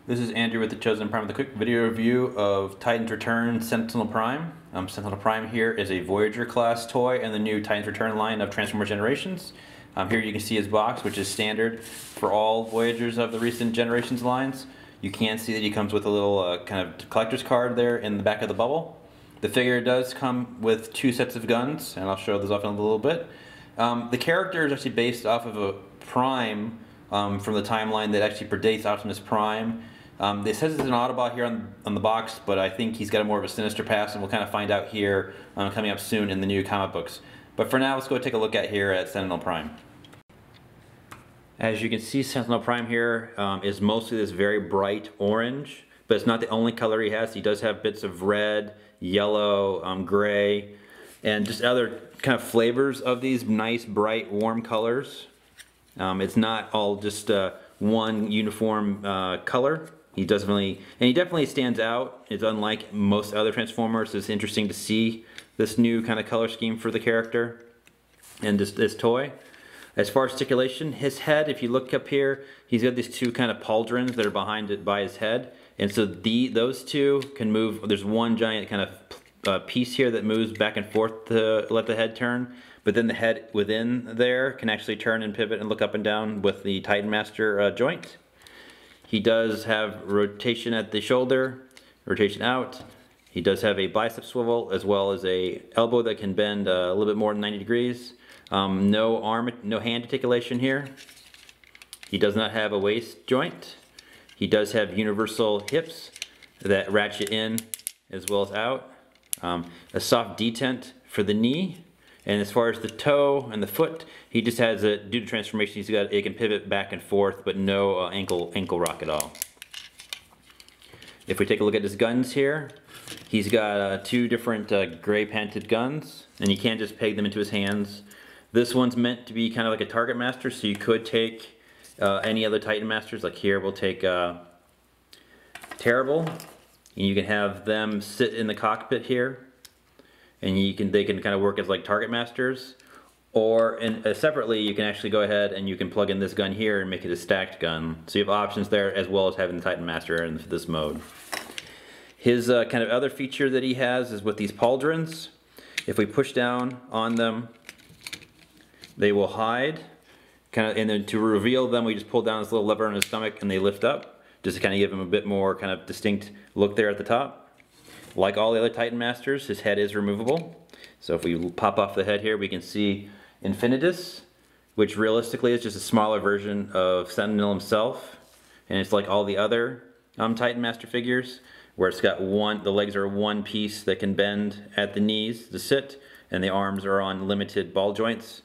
This is Andrew with the Chosen Prime with a quick video review of Titans Return Sentinel Prime. Sentinel Prime here is a Voyager class toy in the new Titans Return line of Transformer Generations. Here you can see his box, which is standard for all Voyagers of the recent Generations lines. You can see that he comes with a little kind of collector's card there in the back of the bubble. The figure does come with two sets of guns, and I'll show those off in a little bit. The character is actually based off of a Prime from the timeline that actually predates Optimus Prime. It says it's an Autobot here on the box, but I think he's got a more of a sinister past, and we'll kind of find out here coming up soon in the new comic books. But for now, let's go take a look at here at Sentinel Prime. As you can see, Sentinel Prime here is mostly this very bright orange, but it's not the only color he has. He does have bits of red, yellow, gray, and just other kind of flavors of these nice, bright, warm colors. It's not all just one uniform color. He definitely stands out. It's unlike most other Transformers. It's interesting to see this new kind of color scheme for the character and this toy. As far as articulation, his head, if you look up here, he's got these two kind of pauldrons that are behind it by his head. And so those two can move. There's one giant kind of piece here that moves back and forth to let the head turn. But then the head within there can actually turn and pivot and look up and down with the Titan Master joint. He does have rotation at the shoulder, rotation out. He does have a bicep swivel as well as a elbow that can bend a little bit more than 90 degrees. No hand articulation here. He does not have a waist joint. He does have universal hips that ratchet in as well as out. A soft detent for the knee. And as far as the toe and the foot, he just has due to transformation, it can pivot back and forth, but no ankle rock at all. If we take a look at his guns here, he's got two different gray painted guns, and you can't just peg them into his hands. This one's meant to be kind of like a target master, so you could take any other Titan Masters. Like here, we'll take Terrible, and you can have them sit in the cockpit here. And they can kind of work as like target masters, or separately you can actually go ahead and you can plug in this gun here and make it a stacked gun. So you have options there as well as having the Titan Master in this mode. His kind of other feature that he has is with these pauldrons. If we push down on them, they will hide. And then to reveal them, we just pull down this little lever on his stomach and they lift up, just to kind of give him a bit more kind of distinct look there at the top. Like all the other Titan Masters, his head is removable. So if we pop off the head here, we can see Infinitus, which realistically is just a smaller version of Sentinel himself. And it's like all the other Titan Master figures, where it's got the legs are one piece that can bend at the knees to sit, and the arms are on limited ball joints,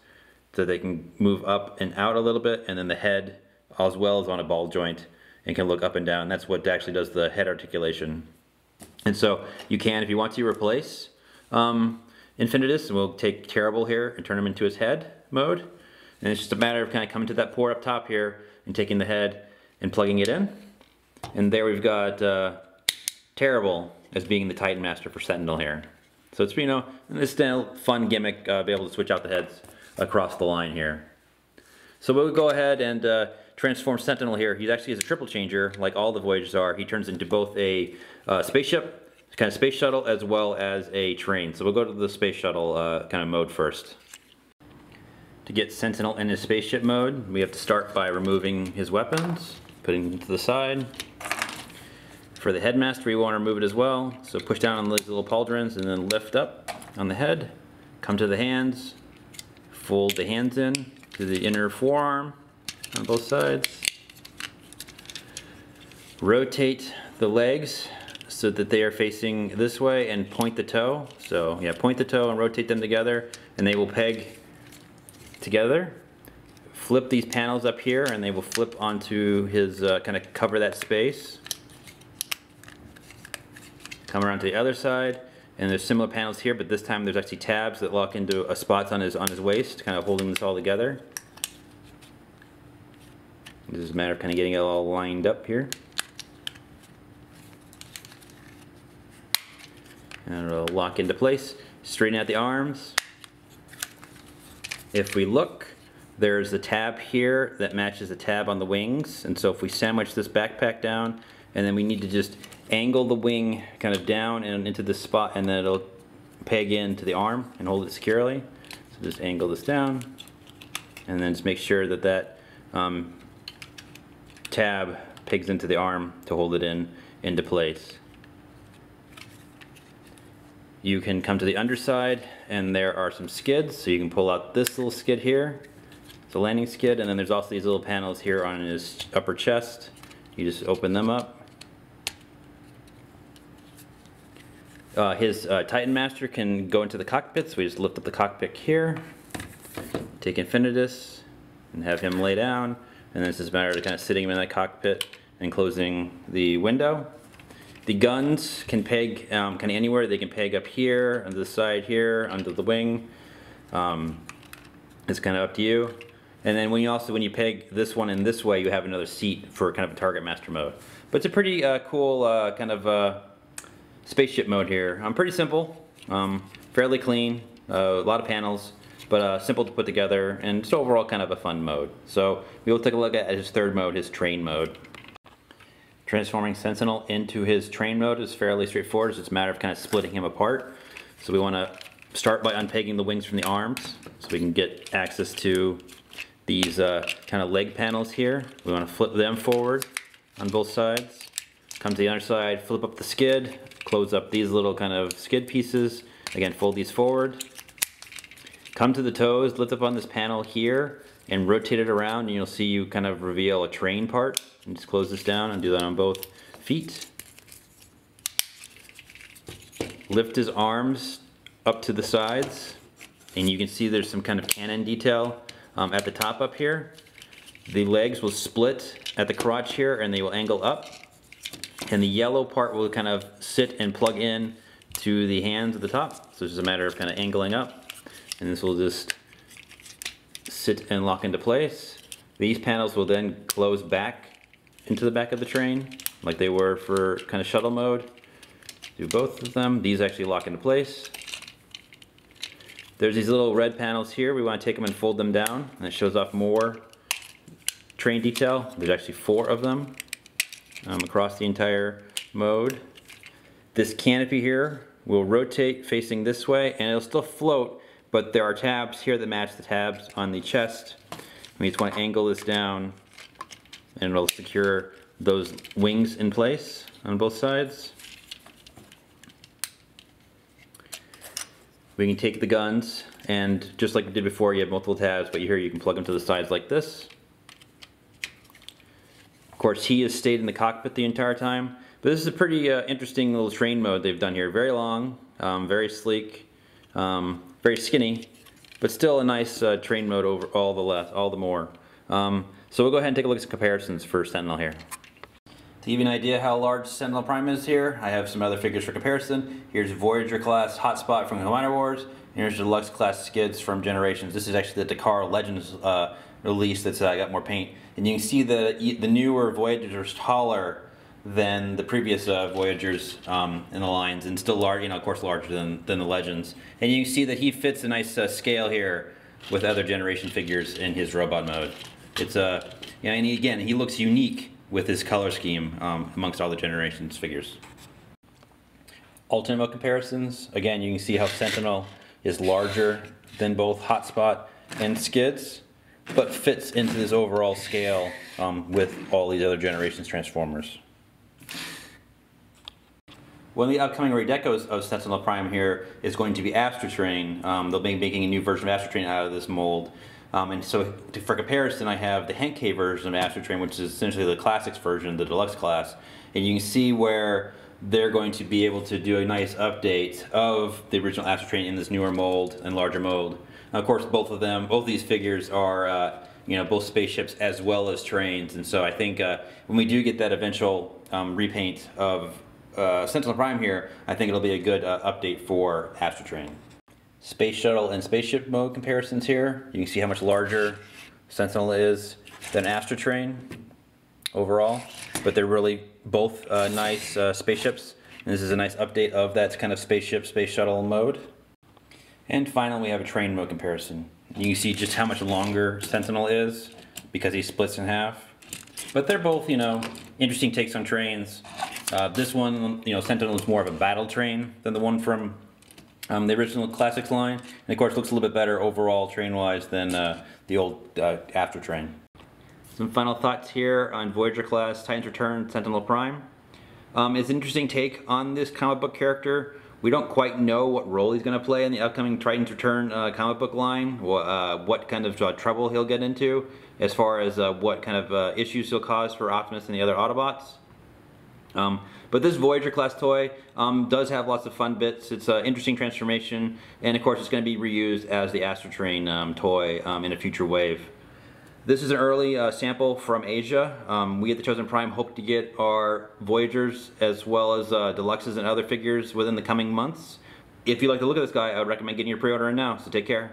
so they can move up and out a little bit, and then the head as well is on a ball joint and can look up and down. That's what actually does the head articulation. And so you can, if you want to, replace Infinitus, and we'll take Terrible here and turn him into his head mode. And it's just a matter of kind of coming to that port up top here and taking the head and plugging it in. And there we've got Terrible as being the Titan Master for Sentinel here. So it's, this still fun gimmick, be able to switch out the heads across the line here. So we'll go ahead and transform Sentinel here. He actually is a triple changer, like all the Voyagers are. He turns into both a spaceship, kind of space shuttle, as well as a train. So we'll go to the space shuttle kind of mode first. To get Sentinel in his spaceship mode, we have to start by removing his weapons, putting them to the side. For the Headmaster, we want to remove it as well. So push down on these little pauldrons and then lift up on the head. Come to the hands, fold the hands in to the inner forearm on both sides. Rotate the legs so that they are facing this way and point the toe. So yeah, point the toe and rotate them together and they will peg together. Flip these panels up here and they will flip onto his, kind of cover that space. Come around to the other side and there's similar panels here, but this time there's actually tabs that lock into spots on his waist, kind of holding this all together. This is a matter of kind of getting it all lined up here. And it'll lock into place. Straighten out the arms. If we look, There's a tab here that matches the tab on the wings, and so if we sandwich this backpack down and then we need to just angle the wing kind of down and into this spot, and then it'll peg into the arm and hold it securely. So just angle this down, and then just make sure that that tab pegs into the arm to hold it into place. You can come to the underside, and there are some skids, so you can pull out this little skid here. It's a landing skid, and then there's also these little panels here on his upper chest. You just open them up. His Titan Master can go into the cockpit, so we just lift up the cockpit here, take Infinitus, and have him lay down, and then it's just a matter of kind of sitting him in that cockpit and closing the window. The guns can peg kind of anywhere. They can peg up here, on the side here, under the wing. It's kind of up to you. And then when you peg this one in this way, you have another seat for kind of a Target Master mode. But it's a pretty cool kind of spaceship mode here. Pretty simple, fairly clean, a lot of panels, but simple to put together, and just overall kind of a fun mode. So we will take a look at his third mode, his train mode. Transforming Sentinel into his train mode is fairly straightforward. It's just a matter of kind of splitting him apart. So we want to start by unpegging the wings from the arms, so we can get access to these kind of leg panels here. We want to flip them forward on both sides. Come to the other side, flip up the skid, close up these little kind of skid pieces. Again, fold these forward. Come to the toes, lift up on this panel here, and rotate it around, and you'll see you kind of reveal a train part. And just close this down and do that on both feet. Lift his arms up to the sides, and you can see there's some kind of cannon detail at the top up here. The legs will split at the crotch here, and they will angle up. And the yellow part will kind of sit and plug in to the hands at the top. So it's just a matter of kind of angling up. And this will just sit and lock into place. These panels will then close back into the back of the train, like they were for kind of shuttle mode. Do both of them. These actually lock into place. There's these little red panels here. We want to take them and fold them down, and it shows off more train detail. There's actually 4 of them across the entire mode. This canopy here will rotate facing this way, and it'll still float, but there are tabs here that match the tabs on the chest. We just want to angle this down, and it'll secure those wings in place on both sides. We can take the guns, and just like we did before, you have multiple tabs, but here you can plug them to the sides like this. Of course, he has stayed in the cockpit the entire time, but this is a pretty interesting little train mode they've done here. Very long, very sleek, very skinny, but still a nice train mode over all the more. So we'll go ahead and take a look at some comparisons for Sentinel here. To give you an idea how large Sentinel Prime is here, I have some other figures for comparison. Here's Voyager class Hotspot from Commander Wars, and here's the Deluxe class Skids from Generations. This is actually the Dakar Legends release that's got more paint. And you can see that the newer Voyagers are taller than the previous Voyagers in the lines, and still large, of course larger than the Legends. And you can see that he fits a nice scale here with other Generation figures in his robot mode. It's and again, he looks unique with his color scheme amongst all the Generations figures. Alternate mode comparisons. Again, you can see how Sentinel is larger than both Hotspot and Skids, but fits into this overall scale with all these other Generations Transformers. One of the upcoming redecos of Sentinel Prime here is going to be Astrotrain. They'll be making a new version of Astrotrain out of this mold. And so for comparison, I have the Henkei version of Astrotrain, which is essentially the Classics version, the Deluxe class. And you can see where they're going to be able to do a nice update of the original Astrotrain in this newer mold and larger mold. Now, of course, both of these figures are both spaceships as well as trains. And so I think when we do get that eventual repaint of Sentinel Prime here, I think it'll be a good update for Astrotrain. Space Shuttle and Spaceship mode comparisons here. You can see how much larger Sentinel is than Astrotrain overall, but they're really both nice spaceships, and this is a nice update of that kind of spaceship, space shuttle mode. And finally, we have a train mode comparison. You can see just how much longer Sentinel is because he splits in half. But they're both, you know, interesting takes on trains. This one, you know, Sentinel is more of a battle train than the one from the original Classics line. And of course looks a little bit better overall train-wise than the old After train. Some final thoughts here on Voyager class Titans Return Sentinel Prime. It's an interesting take on this comic book character. We don't quite know what role he's going to play in the upcoming Titans Return comic book line, what kind of trouble he'll get into, as far as what kind of issues he'll cause for Optimus and the other Autobots. But this Voyager class toy does have lots of fun bits. It's an interesting transformation, and of course it's going to be reused as the Astro Train toy in a future wave. This is an early sample from Asia. We at the Chosen Prime hope to get our Voyagers as well as Deluxes and other figures within the coming months. If you like the look of this guy, I would recommend getting your pre-order in now, so take care.